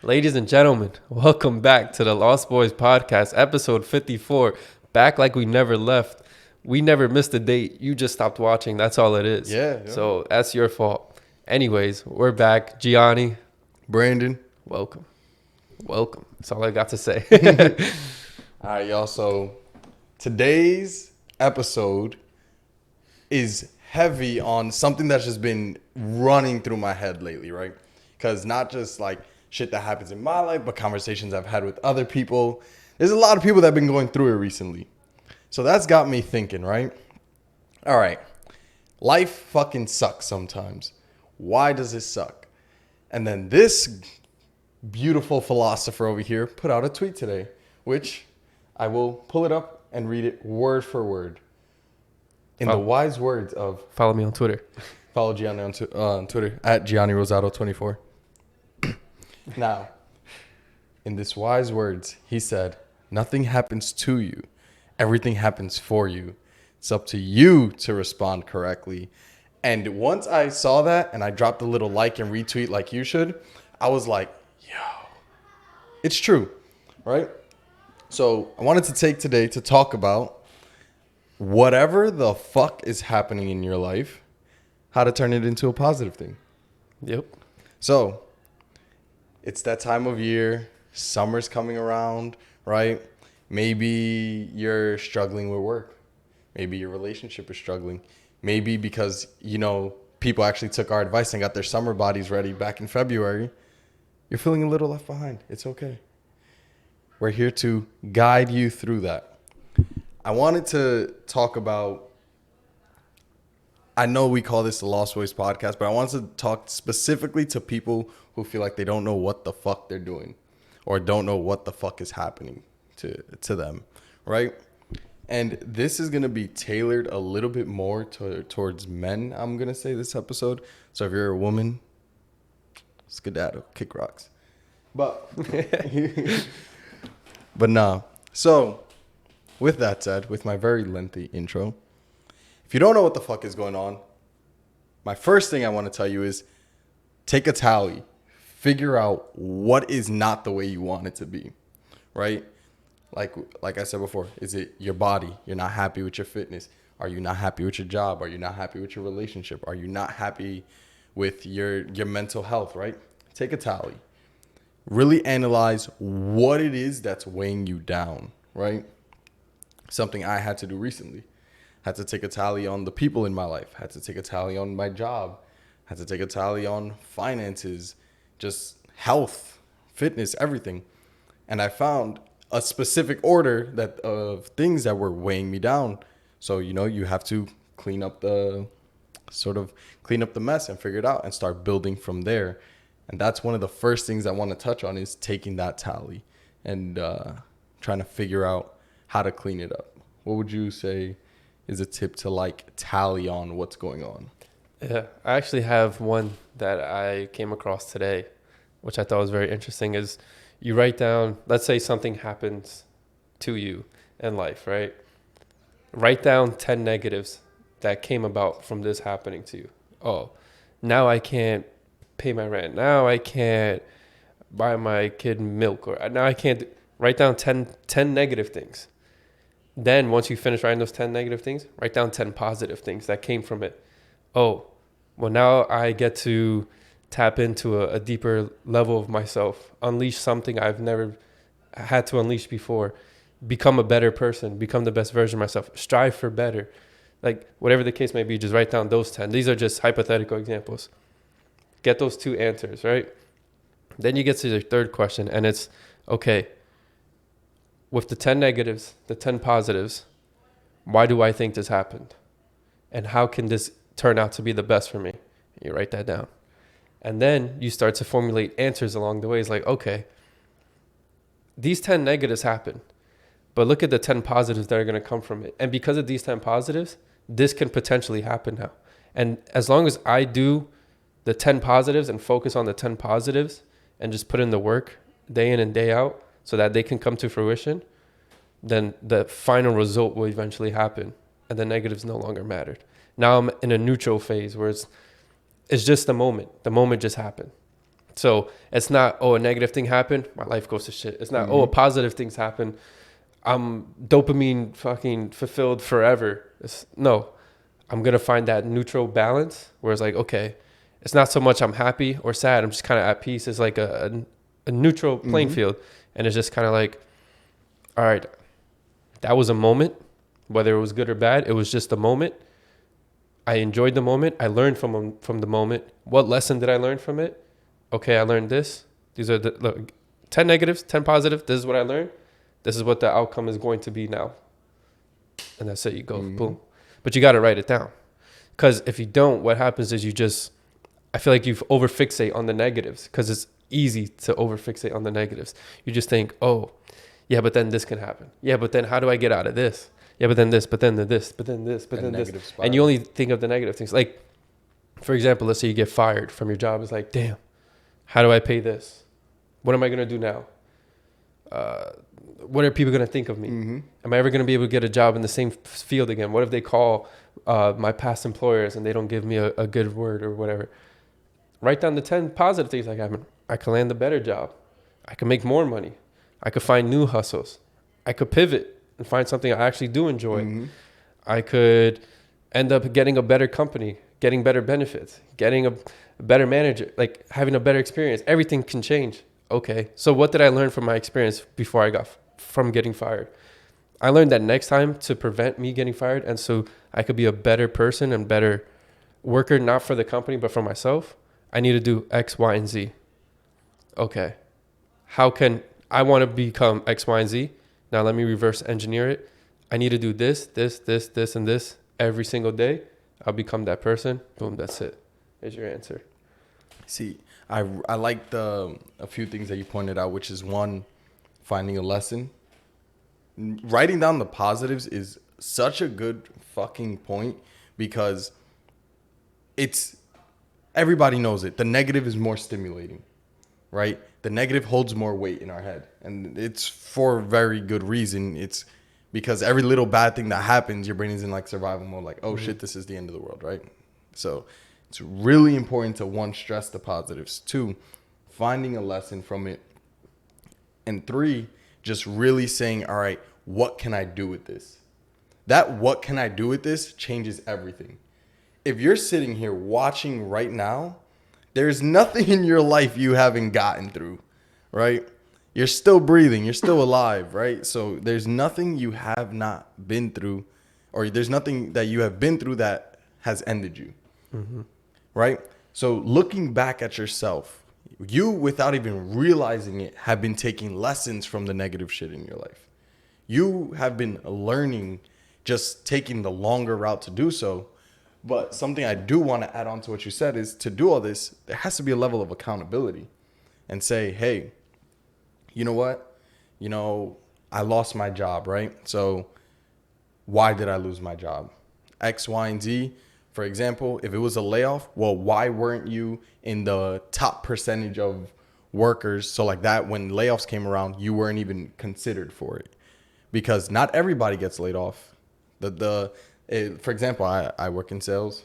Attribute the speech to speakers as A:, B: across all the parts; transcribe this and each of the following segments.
A: Ladies and gentlemen, welcome back to the Lost Boyz Podcast, episode 54. Back like we never left. We never missed a date. You just stopped watching. That's all it is.
B: Yeah.
A: So that's your fault. Anyways, we're back. Gianni,
B: Brandon.
A: welcome. Welcome. That's all I got to say.
B: All right, y'all. So today's episode is heavy on something that's just been running through my head lately, right? Because not just like shit that happens in my life, but conversations I've had with other people. There's a lot of people that have been going through it recently. So that's got me thinking, right? All right. Life fucking sucks sometimes. Why does it suck? And then this beautiful philosopher over here put out a tweet today, which I will pull it up and read it word for word. In the wise words of...
A: Follow me on Twitter.
B: Follow Gianni on Twitter, at Gianni Rosato 24. Now, in this wise words, he said, nothing happens to you. Everything happens for you. It's up to you to respond correctly. And once I saw that and I dropped a little like and retweet like you should, I was like, yo, it's true, right? So I wanted to take today to talk about whatever the fuck is happening in your life, how to turn it into a positive thing.
A: Yep.
B: So it's that time of year. Summer's coming around, right? Maybe you're struggling with work. Maybe your relationship is struggling. Maybe because, people actually took our advice and got their summer bodies ready back in February. You're feeling a little left behind. It's okay. We're here to guide you through that. I wanted to talk about, I know we call this the Lost Boyz Podcast, but I wanted to talk specifically to people who feel like they don't know what the fuck they're doing or don't know what the fuck is happening to them, right? And this is going to be tailored a little bit more towards men, I'm going to say, this episode. So if you're a woman, skedaddle, kick rocks. But nah. So with that said, with my very lengthy intro, if you don't know what the fuck is going on, my first thing I want to tell you is take a tally. Figure out what is not the way you want it to be, right? Like I said before, is it your body? You're not happy with your fitness. Are you not happy with your job? Are you not happy with your relationship? Are you not happy with your mental health, right? Take a tally. Really analyze what it is that's weighing you down, right? Something I had to do recently. Had to take a tally on the people in my life. Had to take a tally on my job. Had to take a tally on finances, just health, fitness, everything. And I found a specific order of things that were weighing me down. So, you have to clean up the mess and figure it out and start building from there. And that's one of the first things I want to touch on is taking that tally and trying to figure out how to clean it up. What would you say is a tip to tally on what's going on?
A: Yeah, I actually have one that I came across today, which I thought was very interesting, is you write down, let's say something happens to you in life, right? Write down 10 negatives that came about from this happening to you. Oh, now I can't pay my rent. Now I can't buy my kid milk. Or now I can't. Write down 10 negative things. Then once you finish writing those 10 negative things, write down 10 positive things that came from it. Oh, well, now I get to tap into a deeper level of myself, unleash something I've never had to unleash before, become a better person, become the best version of myself, strive for better. Like whatever the case may be, just write down those 10. These are just hypothetical examples. Get those 2 answers, right? Then you get to the third question, and it's, okay, with the 10 negatives, the 10 positives, why do I think this happened? And how can this turn out to be the best for me? You write that down. And then you start to formulate answers along the way. It's like, okay, these 10 negatives happen, but look at the 10 positives that are going to come from it. And because of these 10 positives, this can potentially happen now. And as long as I do the 10 positives and focus on the 10 positives and just put in the work day in and day out so that they can come to fruition, then the final result will eventually happen and the negatives no longer mattered. Now I'm in a neutral phase where it's just the moment. The moment just happened. So it's not, oh, a negative thing happened, my life goes to shit. It's not, oh, a positive things happen, I'm dopamine fucking fulfilled forever. No, I'm going to find that neutral balance where it's like, okay, it's not so much I'm happy or sad. I'm just kind of at peace. It's like a neutral playing field. And it's just kind of like, all right, that was a moment, whether it was good or bad. It was just a moment. I enjoyed the moment. I learned from the moment. What lesson did I learn from it? Okay, I learned this. These are the 10 negatives, 10 positive. This is what I learned. This is what the outcome is going to be now. And that's it. You go, boom. But you got to write it down. Because if you don't, what happens is I feel like you over-fixate on the negatives because it's easy to over-fixate on the negatives. You just think, oh, yeah, but then this can happen. Yeah, but then how do I get out of this? Yeah, but then this, but then this, but then this, but then this. Spiral. And you only think of the negative things. Like, for example, let's say you get fired from your job. It's like, damn, how do I pay this? What am I going to do now? What are people going to think of me? Am I ever going to be able to get a job in the same field again? What if they call my past employers and they don't give me a good word or whatever? Write down the 10 positive things like happen. I can land a better job. I can make more money. I could find new hustles. I could pivot and find something I actually do enjoy. I could end up getting a better company, getting better benefits, getting a better manager, like having a better experience. Everything can change. Okay, so what did I learn from my experience before I got from getting fired? I learned that next time to prevent me getting fired, and so I could be a better person and better worker, not for the company, but for myself, I need to do X, Y, and Z. Okay, how can I want to become X, Y, and Z? Now let me reverse engineer it. I need to do this, this, this, this, and this every single day. I'll become that person. Boom, that's it. Is your answer.
B: See, I like a few things that you pointed out, which is one, finding a lesson. Writing down the positives is such a good fucking point because everybody knows it. The negative is more stimulating, right? The negative holds more weight in our head, and it's for very good reason. It's because every little bad thing that happens, your brain is in like survival mode, like, oh shit, this is the end of the world, right? So it's really important to, one, stress the positives, two, finding a lesson from it, and three, just really saying, all right, what can I do with this? That what can I do with this changes everything. If you're sitting here watching right now, there's nothing in your life you haven't gotten through, right? You're still breathing. You're still alive, right? So there's nothing you have not been through, or there's nothing that you have been through that has ended you, right? So looking back at yourself, you, without even realizing it, have been taking lessons from the negative shit in your life. You have been learning, just taking the longer route to do so. But something I do want to add on to what you said is, to do all this, there has to be a level of accountability and say, hey, you know what? I lost my job, right? So why did I lose my job? X, Y, and Z. For example, if it was a layoff, well, why weren't you in the top percentage of workers? So like that, when layoffs came around, you weren't even considered for it, because not everybody gets laid off. For example, I work in sales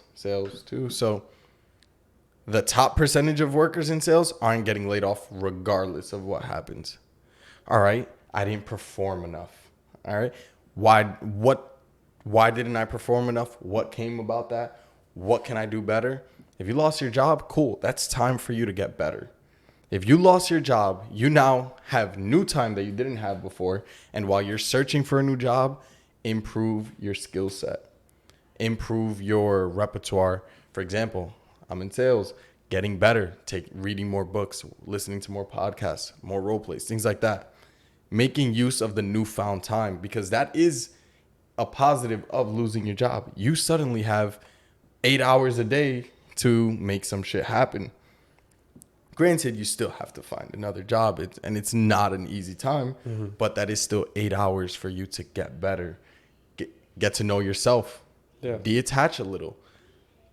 B: too. So the top percentage of workers in sales aren't getting laid off regardless of what happens. All right. I didn't perform enough. All right. Why didn't I perform enough? What came about that? What can I do better? If you lost your job, cool. That's time for you to get better. If you lost your job, you now have new time that you didn't have before. And while you're searching for a new job, improve your skill set. Improve your repertoire. For example, I'm in sales, getting better, reading more books, listening to more podcasts, more role plays, things like that. Making use of the newfound time, because that is a positive of losing your job. You suddenly have 8 hours a day to make some shit happen. Granted, you still have to find another job, and it's not an easy time, but that is still 8 hours for you to get better, get to know yourself. Yeah. Detach a little.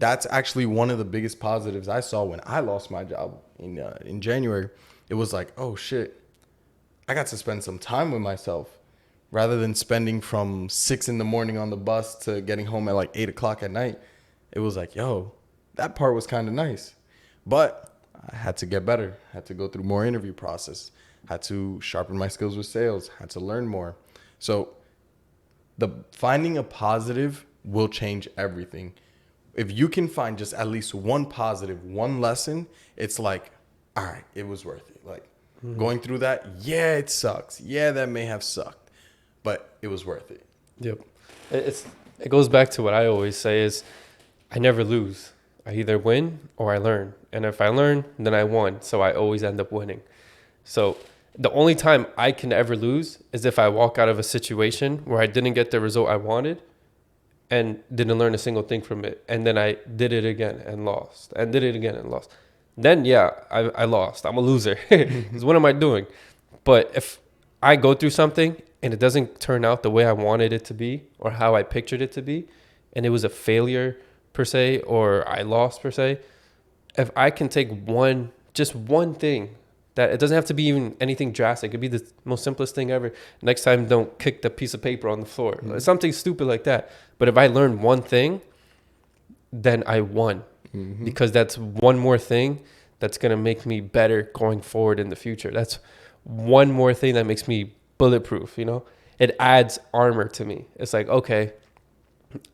B: That's actually one of the biggest positives I saw when I lost my job in January. It was like, oh shit, I got to spend some time with myself, rather than spending from 6 a.m. on the bus to getting home at like 8 o'clock at night. It was like, yo, that part was kind of nice. But I had to get better, had to go through more interview process, had to sharpen my skills with sales, had to learn more. So the finding a positive will change everything. If you can find just at least one positive, one lesson, it's like, all right, it was worth it. Like going through that, yeah, it sucks. Yeah, that may have sucked, but it was worth it.
A: Yep. It goes back to what I always say is I never lose. I either win or I learn. And if I learn, then I won. So I always end up winning. So the only time I can ever lose is if I walk out of a situation where I didn't get the result I wanted and didn't learn a single thing from it. And then I did it again and lost and did it again and lost. Then, yeah, I lost. I'm a loser. Because what am I doing? But if I go through something and it doesn't turn out the way I wanted it to be or how I pictured it to be, and it was a failure per se, or I lost per se, if I can take just one thing, that it doesn't have to be even anything drastic. It could be the most simplest thing ever. Next time, don't kick the piece of paper on the floor. Mm-hmm. Something stupid like that. But if I learn one thing, then I won. Mm-hmm. Because that's one more thing that's going to make me better going forward in the future. That's one more thing that makes me bulletproof, you know? It adds armor to me. It's like, okay,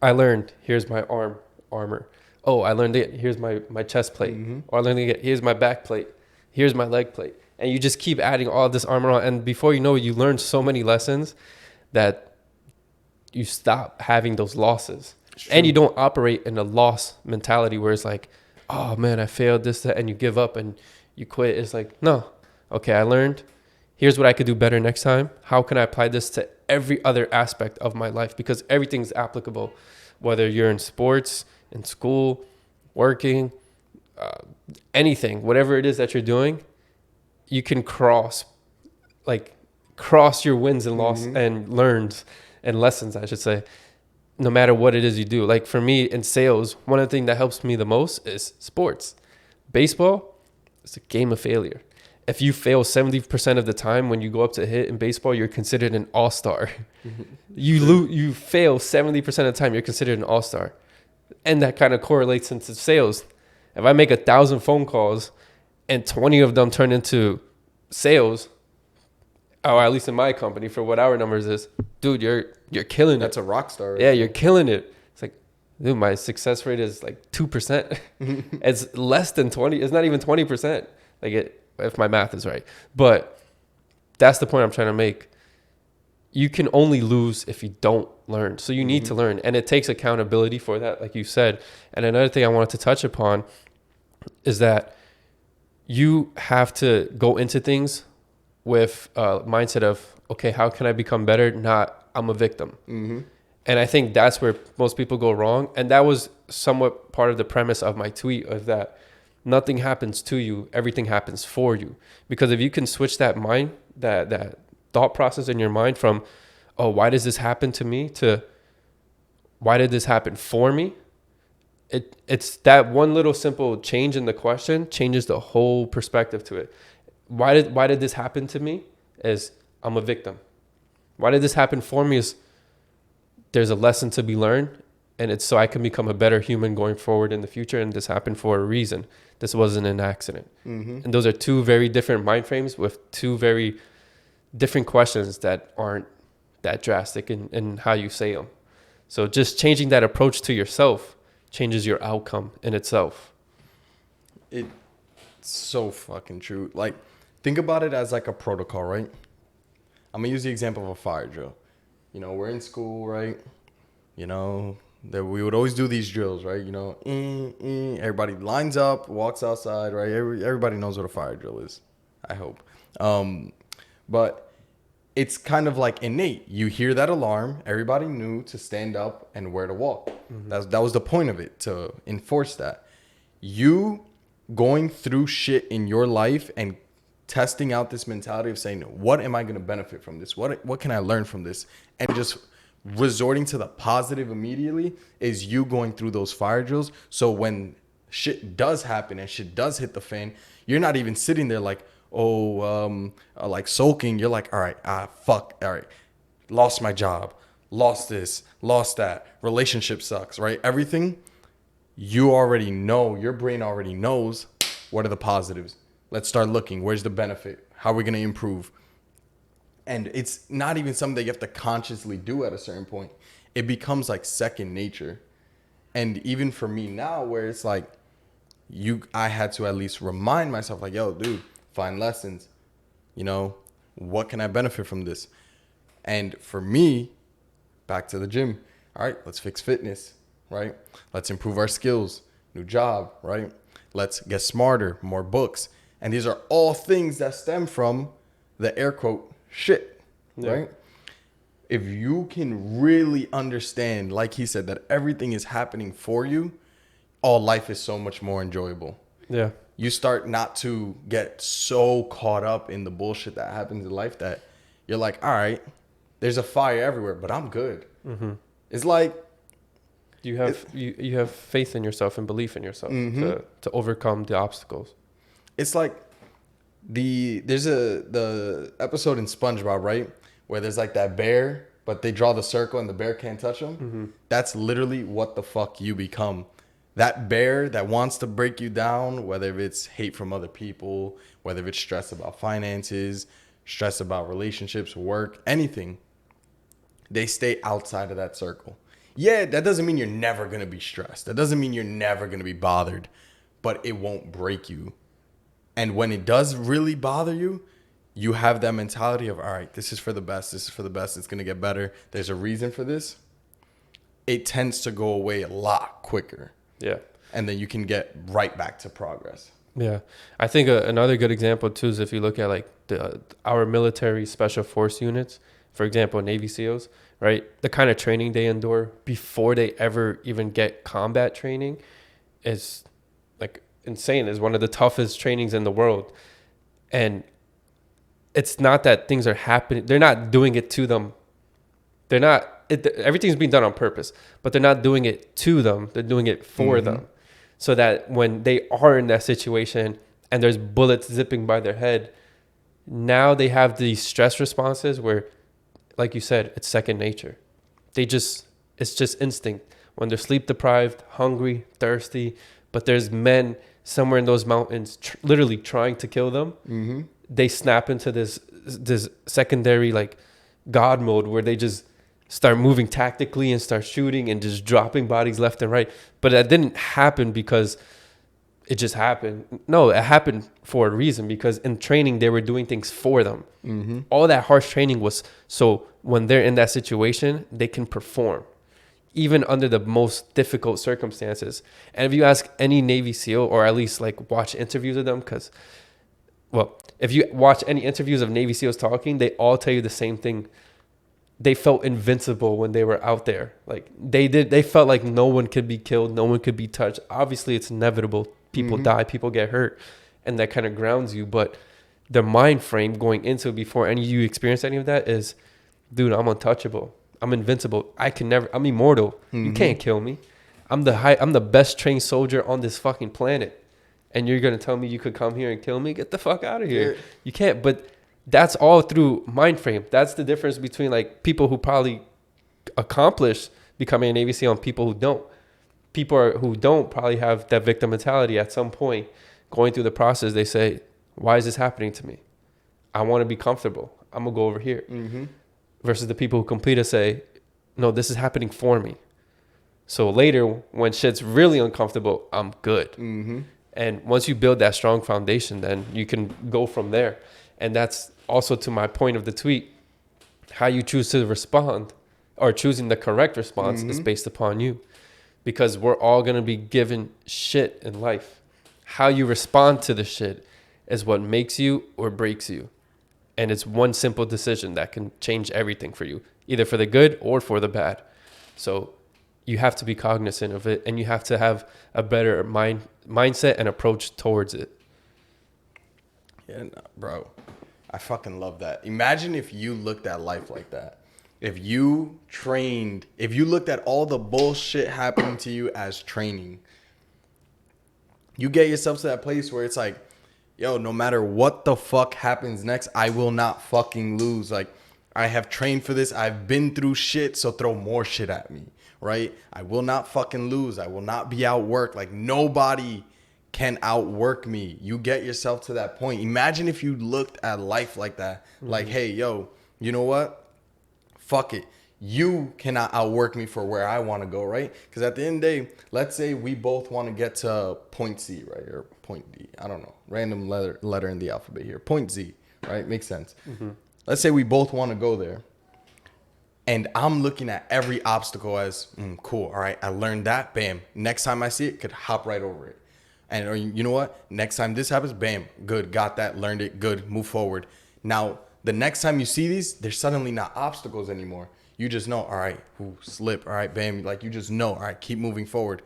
A: I learned, here's my armor. Oh, I learned it, here's my chest plate. Mm-hmm. Or I learned it, here's my back plate. Here's my leg plate. And you just keep adding all this armor on. And before you know it, you learn so many lessons that you stop having those losses. And you don't operate in a loss mentality where it's like, oh man, I failed this, that, and you give up and you quit. It's like, no, okay, I learned. Here's what I could do better next time. How can I apply this to every other aspect of my life? Because everything's applicable, whether you're in sports, in school, working, anything, whatever it is that you're doing, you can cross your wins and losses and learns and lessons, I should say, no matter what it is you do. Like for me in sales, one of the things that helps me the most is sports. Baseball is a game of failure. If you fail 70% of the time when you go up to hit in baseball, you're considered an all-star. You fail 70% of the time, you're considered an all-star. And that kind of correlates into sales. If I make 1,000 phone calls and 20 of them turn into sales, or at least in my company for what our numbers is, dude, you're killing it.
B: That's a rock star. Right?
A: Yeah, you're killing it. It's like, dude, my success rate is like 2%. It's less than 20. It's not even 20%. If my math is right. But that's the point I'm trying to make. You can only lose if you don't learn. So you need to learn. And it takes accountability for that, like you said. And another thing I wanted to touch upon is that you have to go into things with a mindset of, okay, how can I become better? Not, I'm a victim. Mm-hmm. And I think that's where most people go wrong. And that was somewhat part of the premise of my tweet, of that nothing happens to you, everything happens for you. Because if you can switch that mind, that thought process in your mind from, oh, why does this happen to me, to why did this happen for me? It's that one little simple change in the question changes the whole perspective to it. Why did this happen to me? Is I'm a victim. Why did this happen for me? Is there's a lesson to be learned, and it's so I can become a better human going forward in the future. And this happened for a reason. This wasn't an accident. Mm-hmm. And those are two very different mind frames with two very different questions that aren't that drastic in how you say them. So just changing that approach to yourself changes your outcome in itself.
B: It's so fucking true. Like, think about it as like a protocol, right? I'm gonna use the example of a fire drill. You know, we're in school, right? You know, that we would always do these drills, right? You know, everybody lines up, walks outside, right? Everybody knows what a fire drill is, I hope. But it's kind of like innate. You hear that alarm, everybody knew to stand up and where to walk. Mm-hmm. That was the point of it, to enforce that. You going through shit in your life and testing out this mentality of saying, what am I going to benefit from this? What can I learn from this? And just resorting to the positive immediately is you going through those fire drills. So when shit does happen and shit does hit the fan, you're not even sitting there like, like sulking. You're like, all right, fuck, all right, lost my job, lost this, lost that, relationship sucks, right? Everything you already know, your brain already knows What are the positives? Let's start looking. Where's the benefit? How are we going to improve? And it's not even something that you have to consciously do at a certain point. It becomes like second nature. And even for me now, where it's like, I had to at least remind myself, like, yo, dude, find lessons. You know, what can I benefit from this? And for me, back to the gym. All right, let's fix fitness, right? Let's improve our skills, new job, right? Let's get smarter, more books. And these are all things that stem from the air quote shit, right? If you can really understand, like he said, that everything is happening for you, all life is so much more enjoyable.
A: Yeah.
B: You start not to get so caught up in the bullshit that happens in life that you're like, all right, there's a fire everywhere, but I'm good. Mm-hmm. It's like
A: you have faith in yourself and belief in yourself to overcome the obstacles.
B: It's like there's the episode in SpongeBob, right, where there's like that bear, but they draw the circle and the bear can't touch them. Mm-hmm. That's literally what the fuck you become. That bear that wants to break you down, whether it's hate from other people, whether it's stress about finances, stress about relationships, work, anything, they stay outside of that circle. Yeah, that doesn't mean you're never going to be stressed. That doesn't mean you're never going to be bothered, but it won't break you. And when it does really bother you, you have that mentality of, all right, this is for the best. This is for the best. It's going to get better. There's a reason for this. It tends to go away a lot quicker.
A: Yeah.
B: And then you can get right back to progress.
A: Yeah. I think another good example, too, is if you look at like our military special force units, for example, Navy SEALs, right? The kind of training they endure before they ever even get combat training is like insane. Is one of the toughest trainings in the world. And it's not that things are happening. They're not doing it to them. They're not. Everything's being done on purpose, but they're not doing it to them. They're doing it for them, so that when they are in that situation and there's bullets zipping by their head, now they have these stress responses where, like you said, it's second nature. It's just instinct. When they're sleep deprived, hungry, thirsty, but there's men somewhere in those mountains literally trying to kill them. Mm-hmm. They snap into this secondary like God mode where they just start moving tactically and start shooting and just dropping bodies left and right. But that didn't happen because it just happened. No, it happened for a reason, because in training, they were doing things for them. Mm-hmm. All that harsh training was so when they're in that situation, they can perform, even under the most difficult circumstances. And if you ask any Navy SEAL, or at least like watch interviews of them, if you watch any interviews of Navy SEALs talking, they all tell you the same thing. They felt invincible when they were out there. Like they felt like no one could be killed, no one could be touched. Obviously, it's inevitable. People die, people get hurt, and that kind of grounds you. But the mind frame going into it before you experience any of that is, dude, I'm untouchable. I'm invincible. I'm immortal. You can't kill me. I'm the best trained soldier on this fucking planet. And you're going to tell me you could come here and kill me? Get the fuck out of here. Yeah. You can't. But that's all through mind frame. That's the difference between like people who probably accomplish becoming a Navy SEAL and people who don't. People who don't probably have that victim mentality at some point. Going through the process, they say, why is this happening to me? I want to be comfortable. I'm going to go over here. Mm-hmm. Versus the people who complete it say, no, this is happening for me. So later, when shit's really uncomfortable, I'm good. Mm-hmm. And once you build that strong foundation, then you can go from there. And that's also to my point of the tweet. How you choose to respond, or choosing the correct response, is based upon you. Because we're all going to be given shit in life. How you respond to the shit is what makes you or breaks you. And it's one simple decision that can change everything for you, either for the good or for the bad. So you have to be cognizant of it, and you have to have a better mindset and approach towards it.
B: Yeah, no, bro, I fucking love that. Imagine if you looked at life like that. If you looked at all the bullshit happening to you as training, you get yourself to that place where it's like, yo, no matter what the fuck happens next, I will not fucking lose. Like, I have trained for this. I've been through shit, so throw more shit at me, right? I will not fucking lose. I will not be outworked. Like, nobody can outwork me. You get yourself to that point. Imagine if you looked at life like that. Like, hey, yo, you know what? Fuck it. You cannot outwork me for where I want to go, right? Because at the end of the day, let's say we both want to get to point C, right? Or point D. I don't know. Random letter in the alphabet here. Point Z, right? Makes sense. Let's say we both want to go there. And I'm looking at every obstacle as, cool. All right, I learned that. Bam. Next time I see it, could hop right over it. And or you know what? Next time this happens, bam. Good. Got that. Learned it. Good. Move forward. Now, the next time you see these, they're suddenly not obstacles anymore. You just know, all right, slip, all right, bam. Like, you just know, all right, keep moving forward.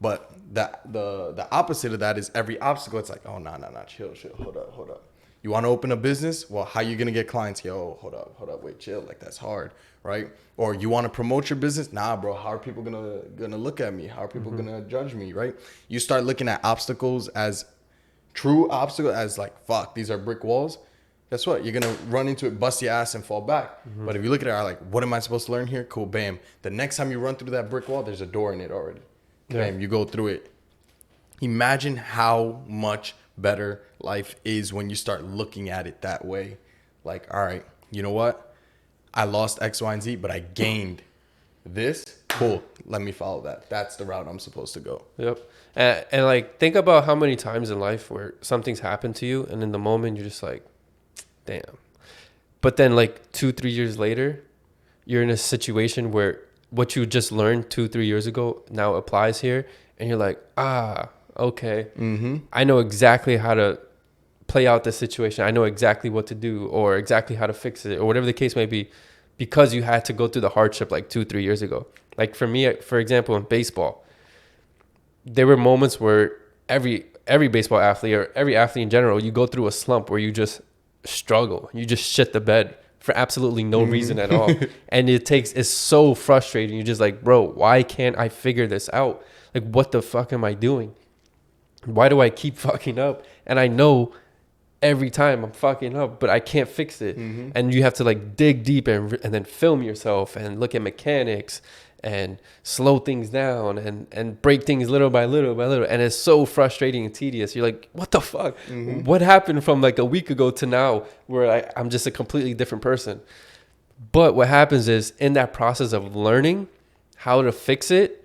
B: But the opposite of that is every obstacle, it's like, oh, nah, chill, hold up. You want to open a business? Well, how you going to get clients? Yo, hold up, wait, chill. Like, that's hard, right? Or you want to promote your business? Nah, bro, how are people gonna look at me? How are people going to judge me, right? You start looking at obstacles as true obstacles, as like, fuck, these are brick walls. Guess what? You're going to run into it, bust your ass, and fall back. But if you look at it, like, what am I supposed to learn here? Cool, bam. The next time you run through that brick wall, there's a door in it already. Bam, you go through it. Imagine how much better life is when you start looking at it that way. Like, all right, you know what? I lost X, Y, and Z, but I gained this. Cool. Let me follow that. That's the route I'm supposed to go.
A: Yep. And like, think about how many times in life where something's happened to you, and in the moment, you're just like, damn. But then like 2-3 years later, you're in a situation where what you just learned 2-3 years ago now applies here. And you're like, okay. I know exactly how to play out the situation. I know exactly what to do or exactly how to fix it or whatever the case may be, because you had to go through the hardship like 2-3 years ago. Like for me, for example, in baseball, there were moments where every baseball athlete or every athlete in general, you go through a slump where you just struggle. You just shit the bed for absolutely no reason at all. And it's so frustrating. You're just like, bro, why can't I figure this out? Like, what the fuck am I doing? Why do I keep fucking up? And I know every time I'm fucking up, but I can't fix it. And you have to like dig deep and then film yourself and look at mechanics and slow things down and break things little by little. And it's so frustrating and tedious. You're like, what the fuck? What happened from like a week ago to now where I'm just a completely different person? But what happens is in that process of learning how to fix it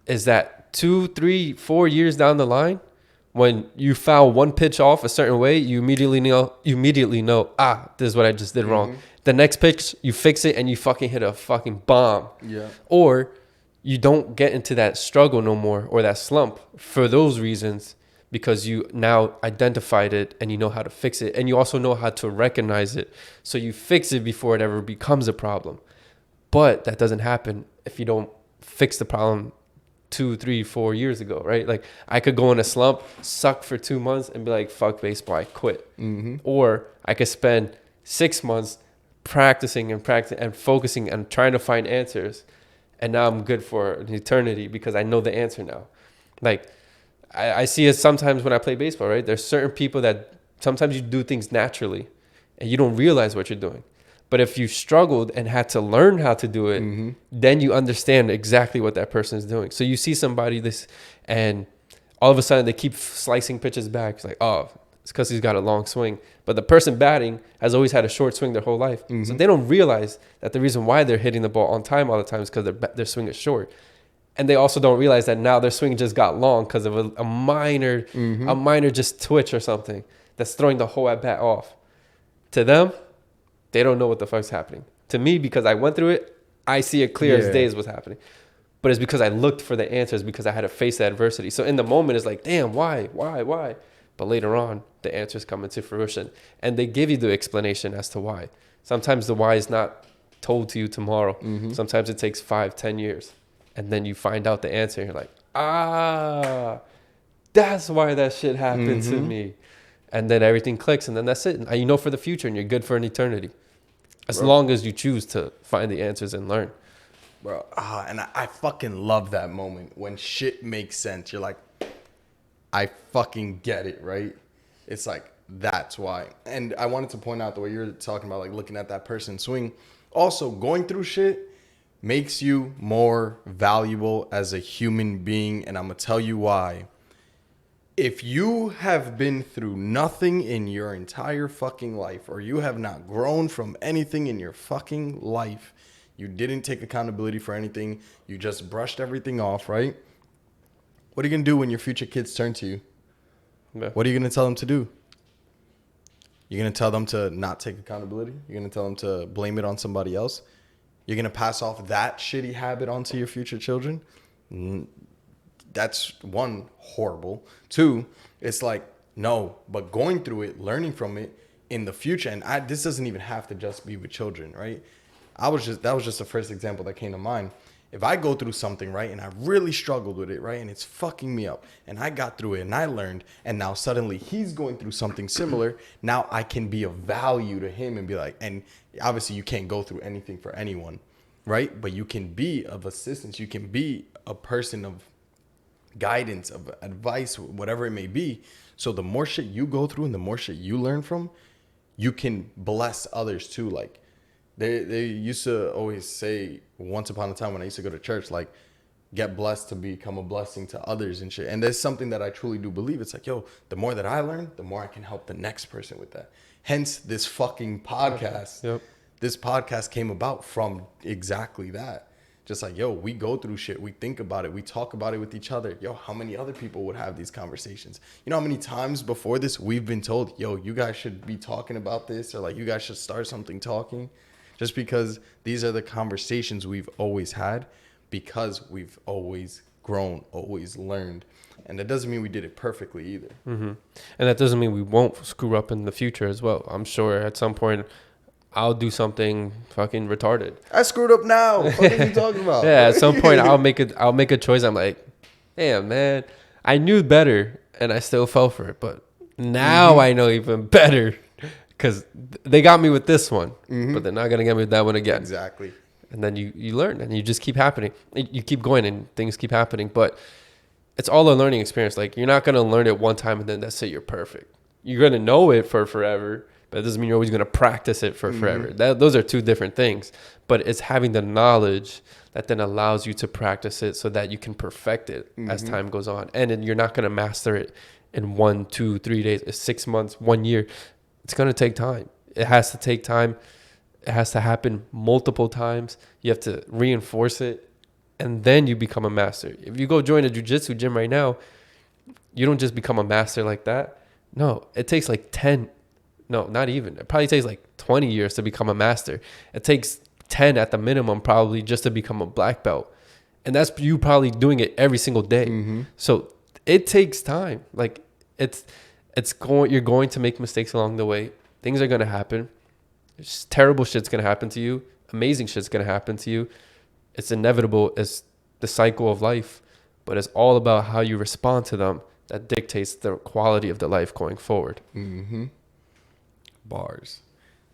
A: is that 2, 3, 4 years down the line, when you foul one pitch off a certain way, you immediately know, this is what I just did wrong. The next pitch, you fix it and you fucking hit a fucking bomb. Yeah. Or you don't get into that struggle no more or that slump for those reasons, because you now identified it and you know how to fix it. And you also know how to recognize it. So you fix it before it ever becomes a problem. But that doesn't happen if you don't fix the problem 2, 3, 4 years ago, right? Like I could go in a slump, suck for 2 months and be like, fuck baseball, I quit. Or I could spend 6 months practicing and focusing and trying to find answers. And now I'm good for an eternity because I know the answer now. Like I see it sometimes when I play baseball, right? There's certain people that sometimes you do things naturally and you don't realize what you're doing. But if you struggled and had to learn how to do it, then you understand exactly what that person is doing. So you see somebody and all of a sudden they keep slicing pitches back. It's like, oh, it's because he's got a long swing. But the person batting has always had a short swing their whole life. So they don't realize that the reason why they're hitting the ball on time all the time is because their swing is short. And they also don't realize that now their swing just got long because of a minor just twitch or something that's throwing the whole at bat off. To them, they don't know what the fuck's happening. To me, because I went through it, I see it clear as day is what's happening. But it's because I looked for the answers, because I had to face the adversity. So in the moment, it's like, damn, why? But later on, the answers come into fruition. And they give you the explanation as to why. Sometimes the why is not told to you tomorrow. Sometimes it takes 5-10 years. And then you find out the answer. And you're like, that's why that shit happened to me. And then everything clicks, and then that's it. And you know for the future, and you're good for an eternity. As long as you choose to find the answers and learn.
B: Bro, and I fucking love that moment when shit makes sense. You're like, I fucking get it, right? It's like, that's why. And I wanted to point out the way you're talking about, like, looking at that person swing. Also, going through shit makes you more valuable as a human being, and I'm going to tell you why. If you have been through nothing in your entire fucking life, or you have not grown from anything in your fucking life, you didn't take accountability for anything, you just brushed everything off, right? What are you going to do when your future kids turn to you?
A: Yeah.
B: What are you going to tell them to do? You're going to tell them to not take accountability? You're going to tell them to blame it on somebody else? You're going to pass off that shitty habit onto your future children? That's one, horrible. Two, it's like, no, but going through it, learning from it in the future. And this doesn't even have to just be with children, right? That was just the first example that came to mind. If I go through something, right, and I really struggled with it, right, and it's fucking me up, and I got through it and I learned, and now suddenly he's going through something similar, now I can be of value to him and be like, and obviously you can't go through anything for anyone, right? But you can be of assistance. You can be a person of guidance, of advice, whatever it may be. So the more shit you go through and the more shit you learn from, you can bless others too. Like, They used to always say, once upon a time when I used to go to church, like, get blessed to become a blessing to others and shit. And there's something that I truly do believe. It's like, yo, the more that I learn, the more I can help the next person with that. Hence this fucking podcast.
A: Yep.
B: This podcast came about from exactly that. Just like, yo, we go through shit. We think about it. We talk about it with each other. Yo, how many other people would have these conversations? You know how many times before this we've been told, yo, you guys should be talking about this, or like, you guys should start something talking? Just because these are the conversations we've always had, because we've always grown, always learned. And that doesn't mean we did it perfectly either.
A: Mm-hmm. And that doesn't mean we won't screw up in the future as well. I'm sure at some point I'll do something fucking retarded.
B: I screwed up now. What are you talking about?
A: Yeah, at some point I'll make a choice. I'm like, damn, man, I knew better and I still fell for it. But now I know even better. Because they got me with this one, but they're not going to get me with that one again.
B: Exactly.
A: And then you learn and you just keep happening. You keep going and things keep happening. But it's all a learning experience. Like, you're not going to learn it one time and then that's it, you're perfect. You're going to know it for forever, but it doesn't mean you're always going to practice it for forever. Those are two different things. But it's having the knowledge that then allows you to practice it so that you can perfect it as time goes on. And then you're not going to master it in 1, 2, 3 days, 6 months, 1 year. It's going to take time. It has to take time. It has to happen multiple times. You have to reinforce it, and then you become a master. If you go join a jiu-jitsu gym right now, you don't just become a master like that. No, it takes like 10. No, not even. It probably takes like 20 years to become a master. It takes 10 at the minimum probably just to become a black belt. And that's you probably doing it every single day. So it takes time. Like, you're going to make mistakes along the way. Things are going to happen. Terrible shit's going to happen to you. Amazing shit's going to happen to you. It's inevitable. It's the cycle of life. But it's all about how you respond to them that dictates the quality of the life going forward.
B: Bars.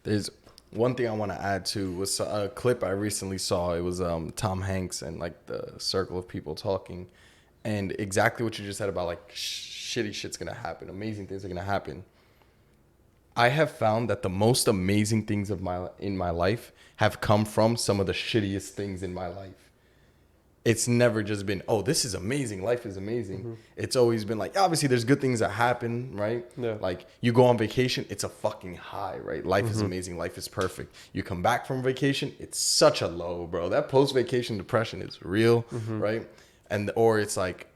B: There's one thing I want to add to was a clip I recently saw. It was Tom Hanks and like the circle of people talking. And exactly what you just said about like shitty shit's going to happen. Amazing things are going to happen. I have found that the most amazing things in my life have come from some of the shittiest things in my life. It's never just been, oh, this is amazing. Life is amazing. It's always been like, obviously there's good things that happen, right?
A: Yeah.
B: Like you go on vacation, it's a fucking high, right? Life is amazing. Life is perfect. You come back from vacation, it's such a low, bro. That post-vacation depression is real, right? Or it's like,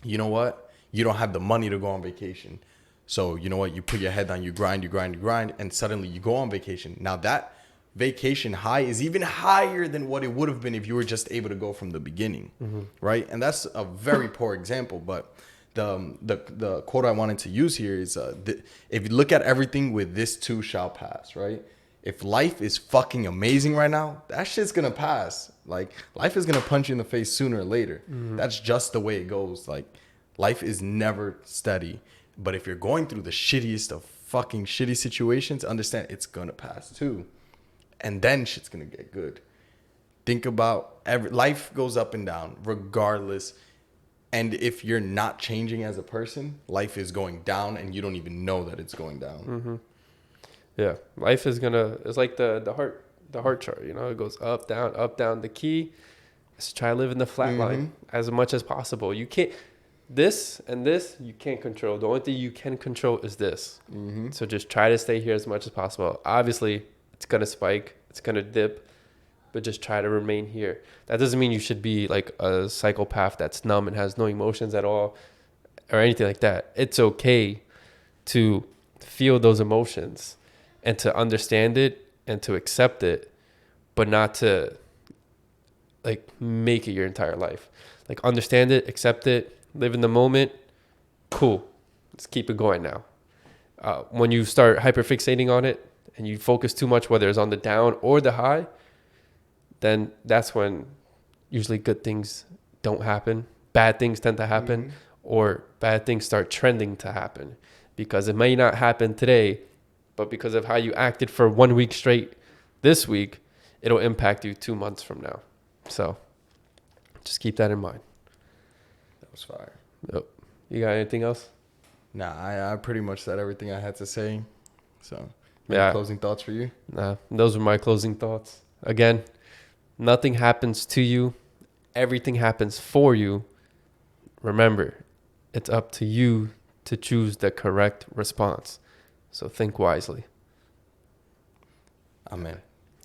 B: you know what? You don't have the money to go on vacation. So, you know what? You put your head down, you grind, and suddenly you go on vacation. Now that vacation high is even higher than what it would have been if you were just able to go from the beginning, right? And that's a very poor example, but the quote I wanted to use here is, if you look at everything with this too shall pass, right? If life is fucking amazing right now, that shit's gonna pass. Like, life is gonna punch you in the face sooner or later. That's just the way it goes. Like, life is never steady. But if you're going through the shittiest of fucking shitty situations, understand it's gonna pass too. And then shit's gonna get good. Think about life goes up and down regardless. And if you're not changing as a person, life is going down and you don't even know that it's going down.
A: Yeah. Life is it's like the heart chart, you know, it goes up, down, up, down. The key is to try to live in the flat line as much as possible. You can't, this and this you can't control. The only thing you can control is this.
B: Mm-hmm.
A: So just try to stay here as much as possible. Obviously, it's going to spike. It's going to dip. But just try to remain here. That doesn't mean you should be like a psychopath that's numb and has no emotions at all or anything like that. It's okay to feel those emotions and to understand it and to accept it, but not to like make it your entire life. Like understand it, accept it, live in the moment. Cool. Let's keep it going now. When you start hyperfixating on it and you focus too much, whether it's on the down or the high, then that's when usually good things don't happen. Bad things tend to happen, or bad things start trending to happen because it may not happen today, but because of how you acted for 1 week straight this week, it'll impact you 2 months from now. So just keep that in mind.
B: That was fire.
A: Yep. You got anything else?
B: Nah, I pretty much said everything I had to say. So,
A: Yeah.
B: Closing thoughts for you?
A: Nah, those were my closing thoughts. Again, nothing happens to you. Everything happens for you. Remember, it's up to you to choose the correct response. So think wisely.
B: Amen.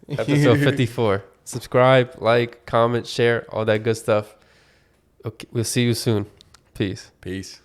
A: Episode 54. Subscribe, like, comment, share, all that good stuff. Okay, we'll see you soon. Peace.
B: Peace.